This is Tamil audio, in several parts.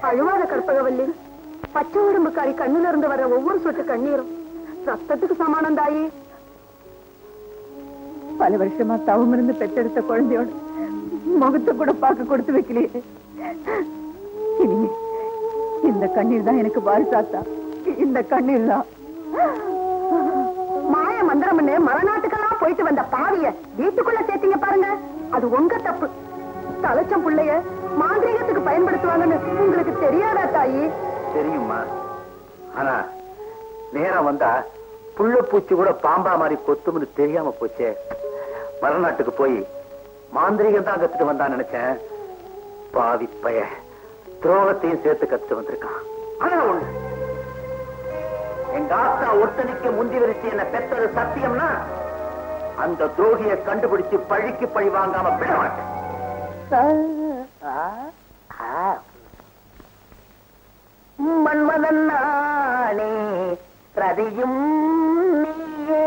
அழுவாத கற்பகவல்லி, பச்சை உடம்புக்காரி கண்ணுல இருந்து வர்ற ஒவ்வொரு சொட்டு கண்ணீரும் ரத்தத்துக்கு சமானம் தாயே. பல வருஷமா தவம் இருந்து பெற்றெடுத்த குழந்தையோட முகத்தை கூட பார்க்க கொடுத்து வைக்கலையே. இனிமே இந்த கண்ணீர் தான் எனக்கு வாரிசாத்தா, இந்த கண்ணீர் தான். மாய மந்திரம்னு மறுநாட்டுக்கெல்லாம் போயிட்டு வந்த பாவிய வீட்டுக்குள்ள சேர்த்தீங்க பாருங்க, அது உங்க தப்பு. தலைச்சம் பிள்ளைய மாந்திரீகத்துக்கு பயன்படுத்துவாங்கன்னு உங்களுக்கு தெரியாதா தாயி? தெரியுமா? ஆனா நேரம் வந்தா புள்ள பூச்சி கூட பாம்பா மாதிரி கொத்தும்னு தெரியாம போச்சே. மறுநாட்டுக்கு போய் மாந்திரிகம் தான் கத்துட்டு வந்தான் நினைச்சேன். பாவி பய துரோகத்தையும் சேர்த்து கத்துட்டு வந்திருக்கான். ஆனா ஒண்ணு, எங்க ஆத்தா ஒருத்தனுக்கு முந்தி வரிசை என்ன பெற்றது சத்தியம்னா அந்த துரோகியை கண்டுபிடிச்சு பழிக்கு பழி வாங்காம விட மாட்டேன். மன்மதன் நானே ரதியும் நீயே,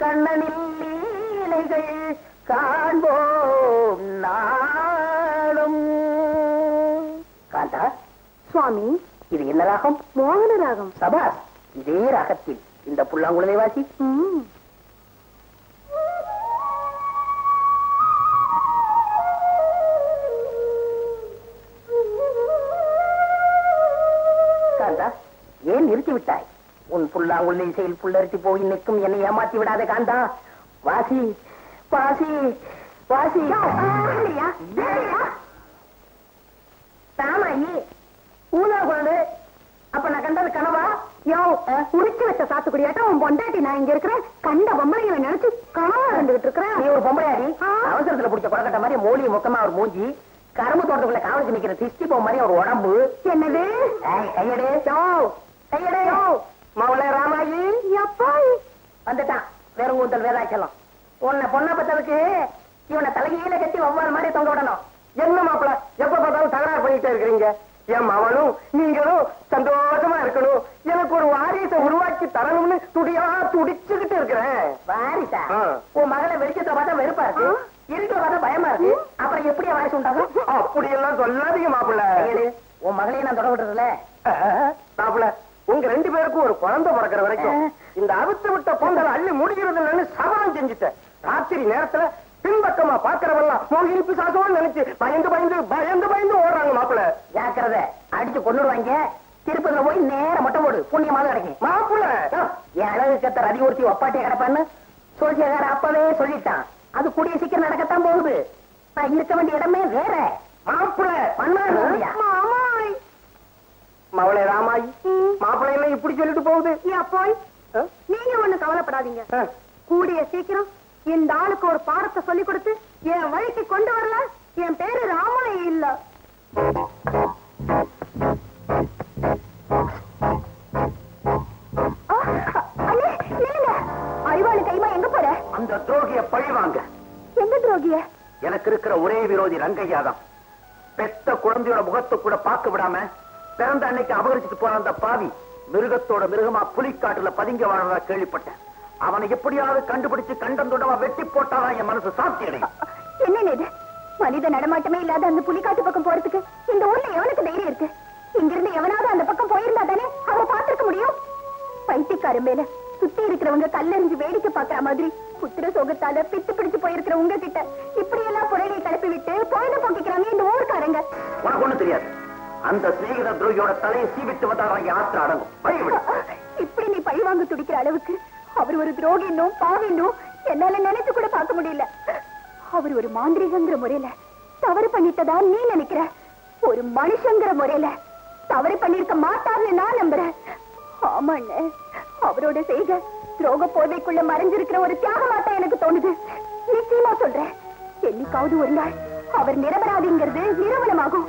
கண்ணனில் லீலைகள் காண்போம் நாளும். காந்தா சுவாமி, இது என்ன ராகம்? மோகன ராகம். சபாஸ், இதே ராகத்தில் இந்த புல்லாங்குழலை வாசி. ஏன் நிறுத்தி விட்டாய்? உன் புல்லாங்குழலை இசையில் புல்லரித்து போய் நிற்கும் என்னை ஏமாத்தி விடாத காந்தா. வாசி வாசி வாசி. தாமாயி ஊனா குழந்தை, அப்ப நான் கண்டது கனவா? யோ, உரிச்சு வச்ச சாத்துக்குடியாட்டம் உன் பொண்டாட்டி நான் இங்க இருக்கிறேன் கண்ட பொம்பளைங்களை நினைச்சு கனவா இருந்துகிட்டு இருக்கிறேன். நீ ஒரு பொம்பளையாடி, அவசரத்துல பிடிச்ச கொடக்கட்ட மாதிரி மோலி முக்கமா ஒரு மூஞ்சி, கரும்பு தோட்டத்துக்குள்ள காவலுக்கு நிக்கிற திஷ்டி போ மாதிரி ஒரு உடம்பு. என்னது? கையடே கையடே. மவுளை ராமாயி வந்துட்டான். வேற கூந்தல் வேதாச்சலம். உன்னை பொண்ணை பத்ததுக்கு இவனை தலைகையில கட்டி ஒவ்வொரு மாதிரி தொங்க விடணும். என்ன மாப்பிள எப்ப பார்த்தாலும் தகராறு பண்ணிட்டே இருக்கிறீங்க? என் மவனும் நீங்களும் சந்தோஷமா இருக்கணும், எனக்கு ஒரு வாரிசை உருவாக்கி தரணும்னு துடியா துடிச்சுக்கிட்டு இருக்கிறேன். வாரிசா? உன் மகளை வெளிச்சத்தை பார்த்தா வெறுப்பா இருக்கு, இருக்கிற பார்த்தா பயமா இருக்கு, அப்புறம் எப்படியா வாரிசு உண்டாகும்? அப்படி எல்லாம் சொல்லாதீங்க மாப்பிள்ள. உன் மகளையும் நான் தொட விடுறதுல மாப்பிள்ள, உங்க ரெண்டு பேருக்கும் ஒரு குழந்தை பிறக்கிற வரைக்கும் இந்த அவித்து விட்ட பொங்கல் அள்ளி முடிகிறது இல்லைன்னு சபதம் செஞ்சுட்டேன். ராத்திரி நேரத்துல பின்பக்கமா பாக்குறவெல்லாம் மோகினி பிசாசோன்னு நினைச்சு பயந்து பயந்து பயந்து பயந்து ஓடுறாங்க மாப்பிள்ள. ஜாக்கிரத, அடிச்சு கொண்டுடுவாங்க. திருப்பதில போய் நேர மொட்டை போடு, புண்ணியமாக கிடைக்கும். மாப்பிள்ள, என் அழகு கத்தர் அதி ஒருத்தி ஒப்பாட்டிய கிடப்பான்னு சோசியக்கார அப்பவே சொல்லிட்டான். அது கூடிய சீக்கிரம் நடக்கத்தான் போகுது. நான் இருக்க வேண்டிய இடமே வேற. மாப்பிள்ள மவளே ராமாயி, மாப்பிள்ளை எல்லாம் இப்படி சொல்லிட்டு போகுது. போய் நீங்க ஒண்ணு கவலைப்படாதீங்க. கூடிய சீக்கிரம் இந்த ஆளுக்கு ஒரு பாடத்தை சொல்லி கொடுத்து என் வழிக்கு கொண்டு வரல. என் பேரு ராமாயி இல்ல. அறிவாளு கைமா எங்க போற? அந்த துரோகிய பழிவாங்க. எங்க துரோகிய? எனக்கு இருக்கிற ஒரே விரோதி ரங்கையாதான். பெத்த குழந்தையோட முகத்தை கூட பார்க்க விடாம பிறந்த அன்னைக்கு அபகரிச்சுட்டு போன அந்த பாவி மிருகத்தோட மிருகமா புலிக்காட்டுல பதுங்க வாழறதா கேள்விப்பட்டேன். அவனை எப்படியாவது கண்டுபிடிச்சு கண்டம் தொண்டமா வெட்டி போட்டாதான் என் மனசு சாந்தி அடையும். என்ன இது? மனித நடமாட்டமே இல்லாத அந்த புலிக்காட்டு பக்கம் போறதுக்கு இந்த ஊர்ல எவனுக்கு தைரியம் இருக்கு? இங்கிருந்து எவனாவது அந்த பக்கம் போயிருந்தா தானே அவன் பார்த்திருக்க முடியும். பைத்தியக்கார மேல சுத்தி இருக்கிறவங்க கல்லறிஞ்சு வேடிக்கை பாக்குற மாதிரி புத்திர சோகத்தால பித்து பிடிச்சு போயிருக்கிற உங்ககிட்ட இப்படி எல்லாம் புரளியை கிளப்பி விட்டு பொழுது போக்கிக்கிறாங்க இந்த ஊருக்காரங்க. உனக்கு ஒண்ணு தெரியாது. அந்த சிநேகித துரோகியோட தலையை சீவிட்டு வந்தாங்க ஆத்திர அடங்கும். இப்படி நீ பழி வாங்க துடிக்கிற அளவுக்கு அவர் ஒரு துரோகின்னும் பாவின்னும் என்னால நினைச்சு கூட பார்க்க முடியல. அவர் ஒரு மாந்திரிகங்கிற முறையில தவறு பண்ணிட்டதா நீ நினைக்கிற? ஒரு மனுஷங்கிற முறையில தவறு பண்ணிருக்க மாட்டார்னு நான் நம்புறேன். ஆமாண்ணே, அவரோட செய்க துரோக போதைக்குள்ள மறைஞ்சிருக்கிற ஒரு தியாகமாட்டா எனக்கு தோணுது. நிச்சயமா சொல்றேன், என்னைக்காவது ஒரு நாள் அவர் நிரபராதிங்கிறது நிரூபணமாகும்.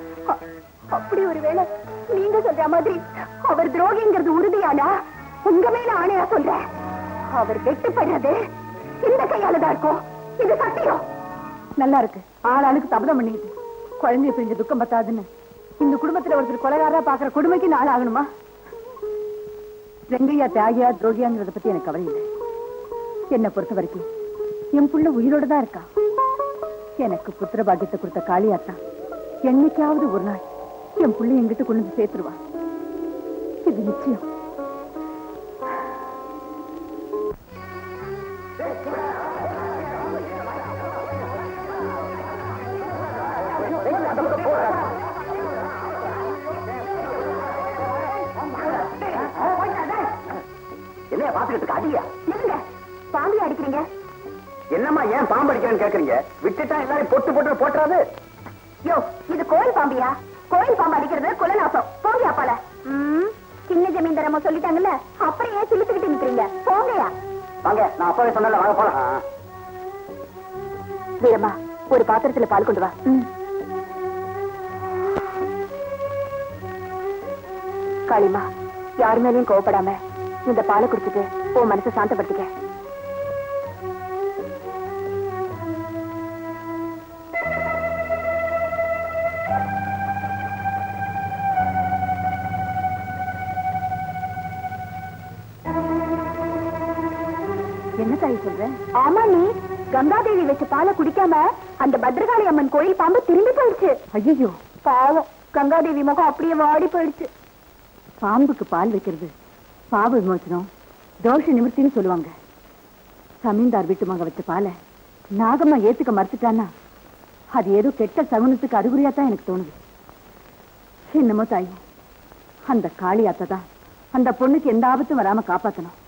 அப்படி ஒருவேளை நீங்க சொல்ற மாதிரி அவர் துரோகிங்கிறது உறுதியானா உங்க மேல ஆணையா சொல்றேன், அவர் வெட்டுப்படுறது இந்த கையாலதான் இருக்கும். இது சத்தியம். நல்லா இருக்கு. ஆளாளுக்கு சபதம் பண்ணிக்கிட்டு குழந்தைய பிரிஞ்ச துக்கம் பத்தாதுன்னு இந்த குடும்பத்துல ஒருத்தர் கொலைகாரா பாக்குற கொடுமைக்கு நாள் ஆகணுமா? ரெங்கையா தியாகியா துரோகியாங்கிறத பத்தி எனக்கு கவலை இல்லை. என்னை பொறுத்த வரைக்கும் என் புள்ள உயிரோட தான் இருக்கா. எனக்கு புத்திர பாக்கியத்தை கொடுத்த காளியாத்தான் என்னைக்காவது ஒரு நாள் என் புள்ள என்கிட்ட கொண்டு வந்து சேர்த்துருவா. இது நிச்சயம். என்ன பாத்துக்கிட்டு அடியா? என்னங்க பாம்பி அடிக்கிறீங்க? என்னம்மா ஏன் பாம்பு அடிக்கிறேன்னு கேக்குறீங்க? விட்டுட்டா எல்லாரும் பொட்டு பொட்டு போட்டுறாது. யோ, இது கோயில் பாம்பியா? கோயில் பாம்பு அடிக்கிறது குலநாசம். போங்க அப்பால. சின்ன ஜமீன்தாரமா சொல்லிட்டாங்கல்ல, அப்புறம் ஏன் சிலுத்துக்கிட்டு நிக்கிறீங்க? போங்கயா. வாங்க, நான் அப்பவே சொன்னல, வாங்க போலாம். வீரம்மா, ஒரு பாத்திரத்துல பால் கொண்டு வா. காளிமா, யார் மேலயும் கோவப்படாம இந்த பாலை குடிச்சிட்டு உன் மனசை சாந்தப்படுத்திக்க. என்ன தாய் சொல்ற? ஆமா, நீ கங்காதேவி வச்ச பாலை குடிக்காம அந்த பத்ரகாளி அம்மன் கோயில் பாம்பு திரும்பி போயிடுச்சு. ஐயோ பாவம், கங்காதேவி முகம் அப்படியே வாடி போயிடுச்சு. பாம்புக்கு பால் வைக்கிறது பாவ விமோசனம், தோஷ நிவர்த்தின்னு சொல்லுவாங்க. சமீன்தார் வீட்டு மக வச்ச பாலை நாகம்மா ஏத்துக்க மறுத்துட்டான்னா அது ஏதோ கெட்ட சகுனத்துக்கு அறிகுறியாத்தான் எனக்கு தோணுது. என்னமோ தாய், அந்த காளியாத்தான் அந்த பொண்ணுக்கு எந்த ஆபத்தும் வராம காப்பாத்தணும்.